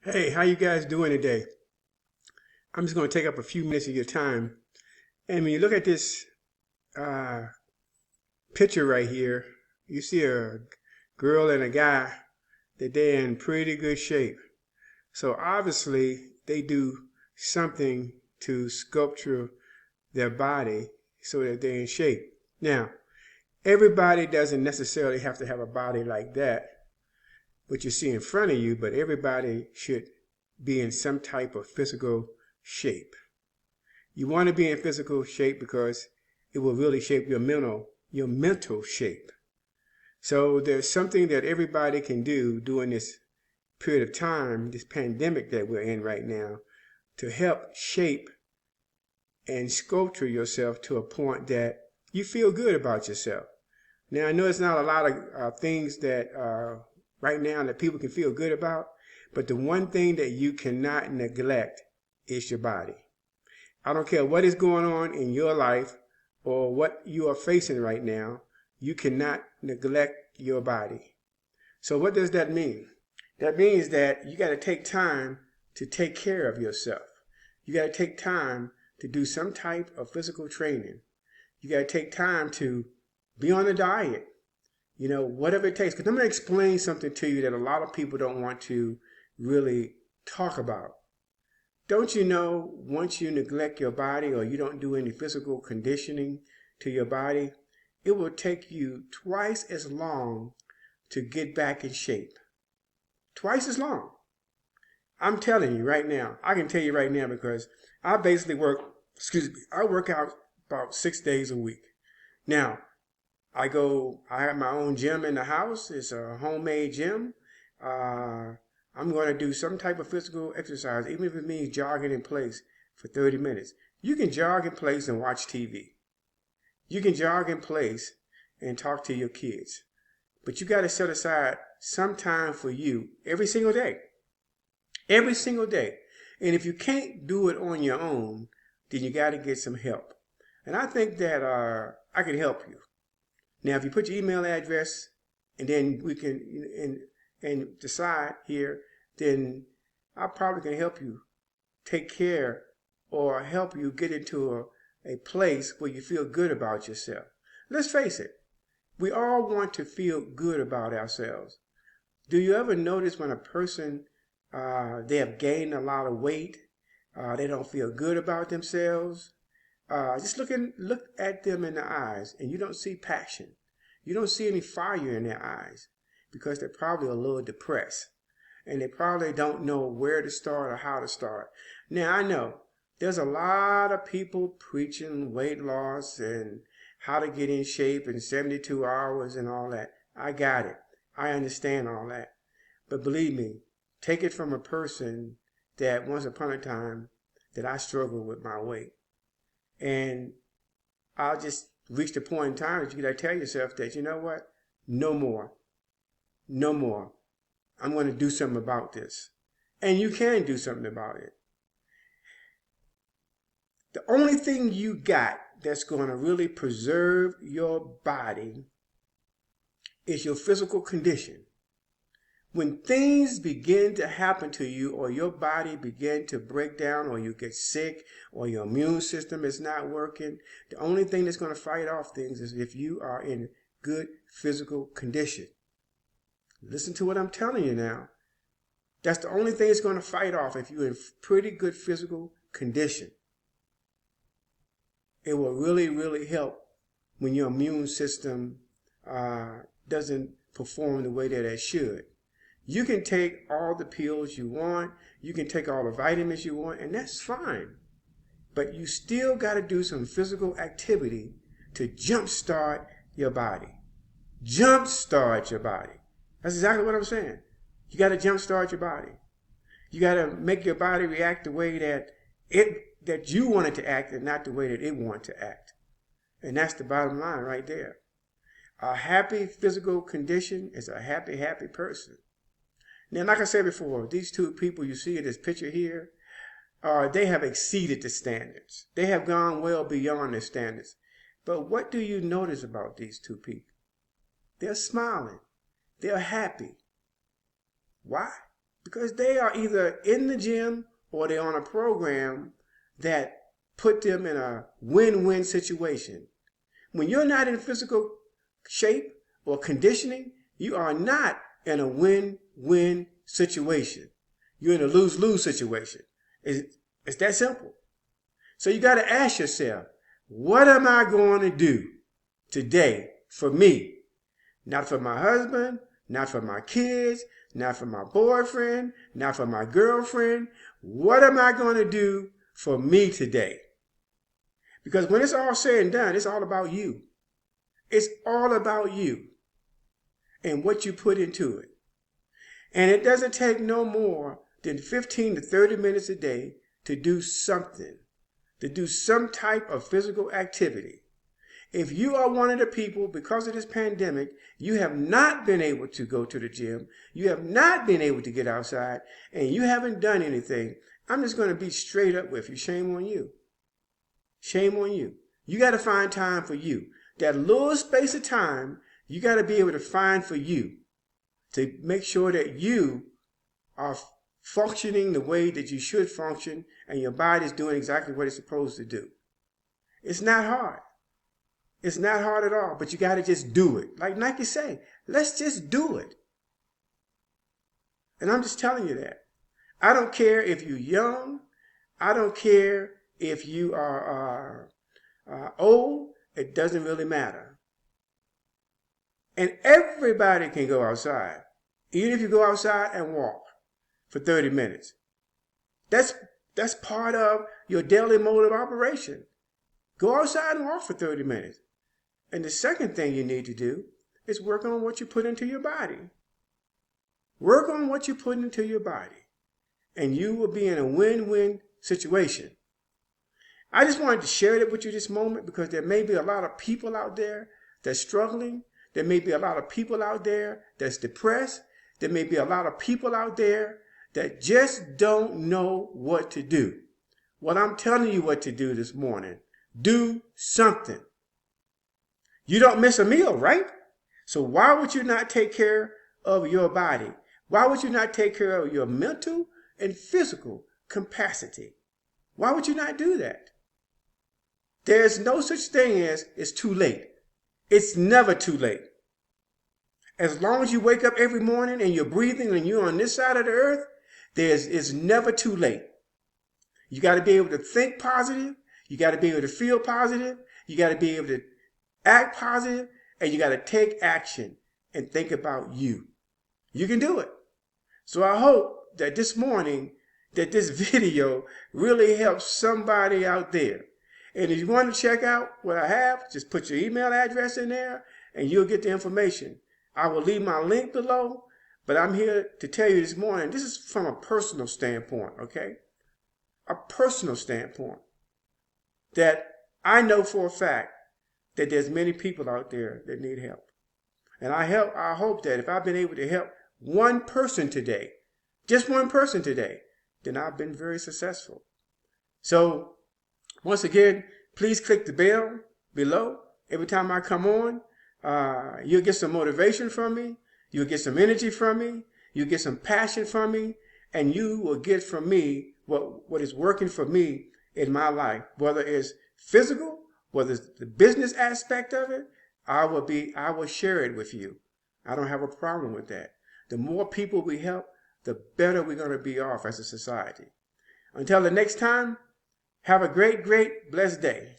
Hey, how you guys doing today? I'm just going to take up a few minutes of your time. And when you look at this uh, picture right here, you see a girl and a guy that they're in pretty good shape. So obviously they do something to sculpture their body so that they're in shape. Now, everybody doesn't necessarily have to have a body like that, what you see in front of you, but everybody should be in some type of physical shape. You want to be in physical shape because it will really shape your mental shape. So there's something that everybody can do during this period of time, this pandemic that we're in right now, to help shape and sculpture yourself to a point that you feel good about yourself. Now, I know it's not a lot of things that right now that people can feel good about, but the one thing that you cannot neglect is your body. I don't care what is going on in your life or what you are facing right now, you cannot neglect your body. So what does that mean? That means that you got to take time to take care of yourself. You got to take time to do some type of physical training. You got to take time to be on a diet. Whatever it takes. Because I'm going to explain something to you that a lot of people don't want to really talk about. Don't you know once you neglect your body or you don't do any physical conditioning to your body, it will take you twice as long to get back in shape. Twice as long. I'm telling you right now. I can tell you right now because I basically I work out about 6 days a week. Now, I have my own gym in the house. It's a homemade gym. I'm going to do some type of physical exercise, even if it means jogging in place for 30 minutes. You can jog in place and watch TV. You can jog in place and talk to your kids. But you got to set aside some time for you every single day. Every single day. And if you can't do it on your own, then you got to get some help. And I think that I can help you. Now, if you put your email address and then we can and decide here, then I probably can help you take care or help you get into a place where you feel good about yourself. Let's face it, we all want to feel good about ourselves. Do you ever notice when a person, they have gained a lot of weight, they don't feel good about themselves? Just look at them in the eyes and you don't see passion. You don't see any fire in their eyes because they're probably a little depressed and they probably don't know where to start or how to start. Now, I know there's a lot of people preaching weight loss and how to get in shape in 72 hours and all that. I got it. I understand all that. But believe me, take it from a person that once upon a time that I struggled with my weight. And I'll just reach the point in time that you gotta tell yourself that, you know what? No more. No more. I'm going to do something about this. And you can do something about it. The only thing you got that's going to really preserve your body is your physical condition. When things begin to happen to you or your body begin to break down or you get sick or your immune system is not working, the only thing that's going to fight off things is if you are in good physical condition. Listen to what I'm telling you now. That's the only thing that's going to fight off if you're in pretty good physical condition. It will really, really help when your immune system doesn't perform the way that it should. You can take all the pills you want. You can take all the vitamins you want, and that's fine. But you still got to do some physical activity to jumpstart your body. Jumpstart your body. That's exactly what I'm saying. You got to jumpstart your body. You got to make your body react the way that you want it to act and not the way that it wants to act. And that's the bottom line right there. A happy physical condition is a happy, happy person. Now, like I said before, these two people you see in this picture here, they have exceeded the standards. They have gone well beyond their standards. But what do you notice about these two people? They're smiling. They're happy. Why? because they are either in the gym or they're on a program that put them in a win-win situation. When you're not in physical shape or conditioning, you are not in a win-win situation. You're in a lose-lose situation. It's that simple. So you got to ask yourself, what am I going to do today for me? Not for my husband, not for my kids, not for my boyfriend, not for my girlfriend. What am I going to do for me today? Because when it's all said and done, it's all about you. It's all about you and what you put into it. And it doesn't take no more than 15 to 30 minutes a day to do something, to do some type of physical activity. If you are one of the people, because of this pandemic, you have not been able to go to the gym, you have not been able to get outside, and you haven't done anything, I'm just going to be straight up with you. Shame on you. Shame on you. You got to find time for you. That little space of time, you got to be able to find for you to make sure that you are functioning the way that you should function and your body is doing exactly what it's supposed to do. It's not hard. It's not hard at all, but you got to just do it. Like Nike say, let's just do it. And I'm just telling you that. I don't care if you're young. I don't care if you are old. It doesn't really matter. And everybody can go outside, even if you go outside and walk for 30 minutes. That's part of your daily mode of operation. Go outside and walk for 30 minutes. And the second thing you need to do is work on what you put into your body. Work on what you put into your body, and you will be in a win-win situation. I just wanted to share that with you this moment because there may be a lot of people out there that's struggling. There may be a lot of people out there that's depressed. There may be a lot of people out there that just don't know what to do. Well, I'm telling you what to do this morning. Do something. You don't miss a meal, right? So why would you not take care of your body? Why would you not take care of your mental and physical capacity? Why would you not do that? There's no such thing as it's too late. It's never too late. As long as you wake up every morning and you're breathing and you're on this side of the earth, it's never too late. You got to be able to think positive. You got to be able to feel positive. You got to be able to act positive, and you got to take action and think about you. You can do it. So I hope that this morning, that this video really helps somebody out there. And if you want to check out what I have, just put your email address in there and you'll get the information. I will leave my link below, but I'm here to tell you this morning, this is from a personal standpoint, okay? A personal standpoint that I know for a fact that there's many people out there that need help. And I hope that if I've been able to help one person today, just one person today, then I've been very successful. So once again, please click the bell below. Every time I come on, you'll get some motivation from me. You'll get some energy from me. You'll get some passion from me. And you will get from me what is working for me in my life, whether it's physical, whether it's the business aspect of it. I will share it with you. I don't have a problem with that. The more people we help, the better we're going to be off as a society. Until the next time, have a great, blessed day.